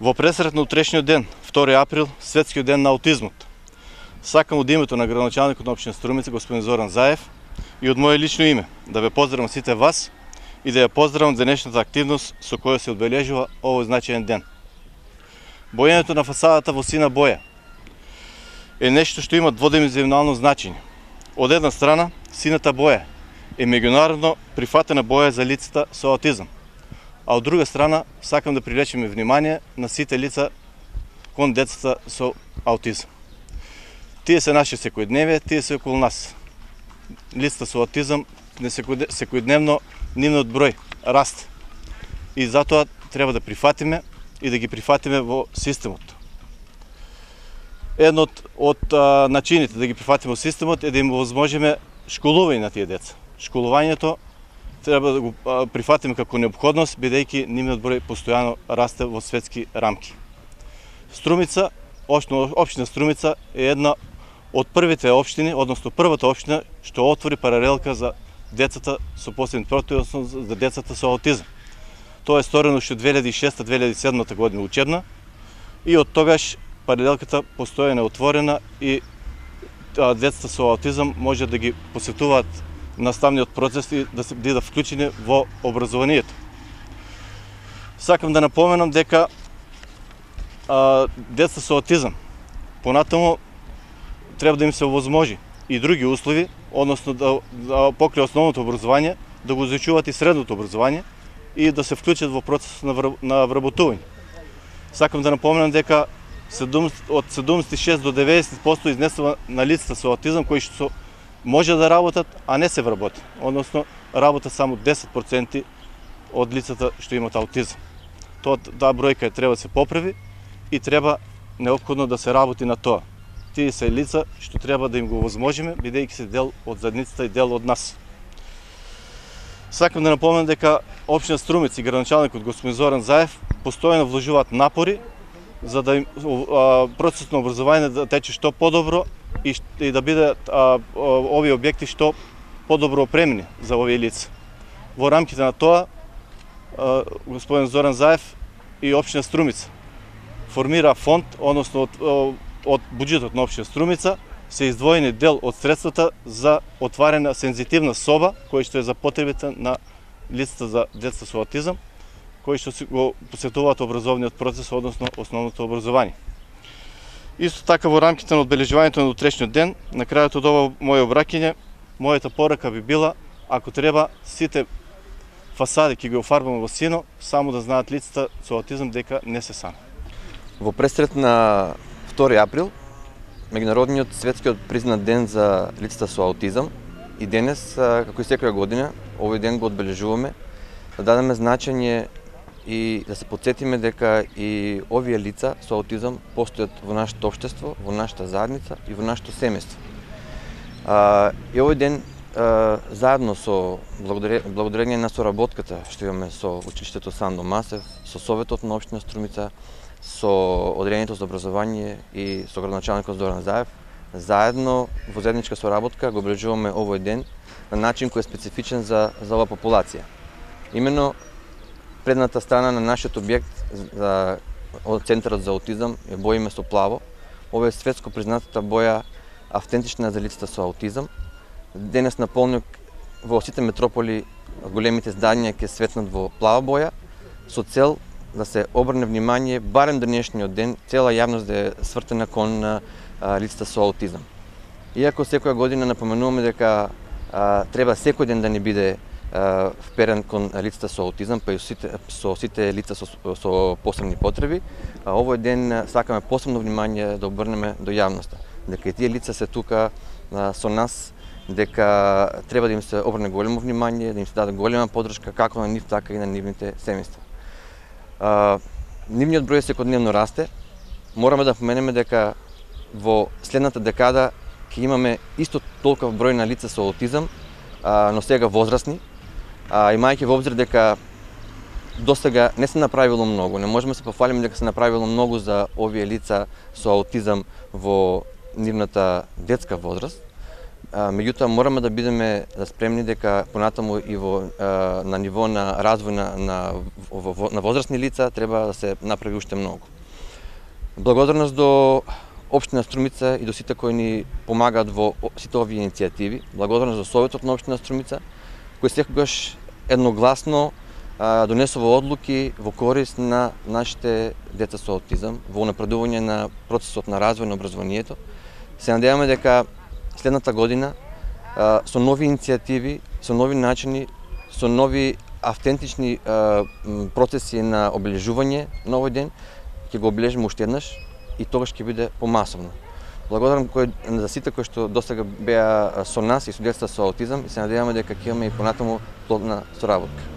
Во пресред на утрешниот ден, 2 април, светскиот ден на аутизмот, сакам од името на градоначалникот на општина Струмица, господин Зоран Заев, и од моје лично име да ве поздравам сите вас и да ја поздравам денешната активност со која се одбележува овој значаен ден. Боењето на фасадата во сина боја е нешто што има дводимenzionално значење. Од една страна, сината боја е меѓународно прифатена боја за лицата со аутизам, а од друга страна сакам да привлечеме внимание на сите лица кон децата со аутизам. Тие се наше секојдневие, тие се околу нас. Лицата со аутизам секојдневно нивниот број расте. И затоа треба да прифатиме и да ги прифатиме во системот. Едно од начините да ги прифатиме во системот е да им возможиме школување на тие деца. Школувањето треба да го прифатиме како необходност, бидејќи нивниот број постојано расте во светски рамки. Струмица, општина Струмица е една од првите општини, односно првата општина што отвори паралелка за децата со посебни потреби, односно за децата со аутизам. Тоа е сторено уште 2006-2007 година учебна и од тогаш паралелката постојано е отворена и децата со аутизам може да ги посетуваат наставниот процес и да се бидат вклучени во образованието. Сакам да напоменам дека децата со аутизам понатаму треба да им се овозможи и други услови, односно да покрај основното образование, да го изучуваат и средното образование и да се вклучат во процесот на вработување. Сакам да напоменам дека од 76 до 90% изнесува на лицата со аутизам кои што може да работат, а не се вработат. Односно, работат само 10% од лицата што имат аутизам. Таа бројка треба да се поправи и треба неопходно да се работи на тоа. Тие се лица што треба да им го возможиме, бидејќи се дел од заедницата и дел од нас. Сакам да напоменам дека општина Струмица и градоначалникот господин Зоран Заев постојано вложуваат напори за да процесот на образование да тече што подобро и да бидат овие објекти што подобро опремени за овие лица. Во рамките на тоа, господин Зоран Заев и општина Струмица формира фонд, односно од буџетот на општина Струмица се издвоени дел од средствата за отварена сензитивна соба, која што е за потребите на лицата за деца со аутизам, кои што го посетуваат образовниот процес, односно основното образование. Исто така во рамките на одбележувањето на утрешниот ден, на крајот од ова моје обраќање, мојата порака би била, ако треба, сите фасади ќе ги офарбаме во сино, само да знаат лицата со аутизам дека не се сами. Во пресред на 2 април, меѓународниот светскиот признат ден за лицата со аутизам, и денес, како и секоја година, овој ден го одбележуваме, да дадеме значење и да се потсетиме дека и овие лица со аутизам постојат во нашето општество, во нашата заедница и во нашето семејство. И овој ден, заедно со благодарение на соработката што имаме со училиштето Сандо Масев, со Советот на општина Струмица, со Одделението за образование и со градоначалникот Зоран Заев, заедно во заедничка соработка го обележуваме овој ден на начин кој е специфичен за оваа популација. Имено предната страна на нашиот објект од Центарот за аутизам е боиме со плаво. Ова е светско признатата боја, автентична за лицата со аутизам. Денес на полнок во сите метрополи големите здања ќе светнат во плава боја со цел да се обрне внимание барем денешниот ден цела јавност да е свртена кон лицата со аутизам. Иако секоја година напоменуваме дека треба секој ден да не биде вперен кон лицата со аутизам, па и со сите лица со посебни потреби, овој ден сакаме посебно внимание да обрнеме до јавноста. Дека и тие лица се тука со нас, дека треба да им се обрне големо внимание, да им се даде голема поддршка како на нив, така и на нивните семејства. Нивниот број секојдневно расте. Мораме да поменеме дека во следната декада ќе имаме исто толков број на лица со аутизам, но сега возрастни, имајќи во обзир дека досега не се направило многу. Не можеме да се пофалиме дека се направило многу за овие лица со аутизам во нивната детска возраст. Меѓутоа мораме да бидеме спремни дека понатаму и на ниво на развој на возрастни лица треба да се направи уште многу. Благодарност до Општина Струмица и до сите кои ни помагаат во сите овие иницијативи. Благодарност до Советот на Општина Струмица, кој секогаш едногласно донесува одлуки во корист на нашите деца со аутизам, во унапредување на процесот на развој на образованието. Се надеваме дека следната година со нови иницијативи, со нови начини, со нови автентични процеси на обележување на овој ден, ќе го обележиме уште еднаш и тогаш ќе биде помасовно. Благодарам за сите кои што досега беа со нас и со децата со аутизам и се надеваме дека ќе имаме и понатаму плодна соработка.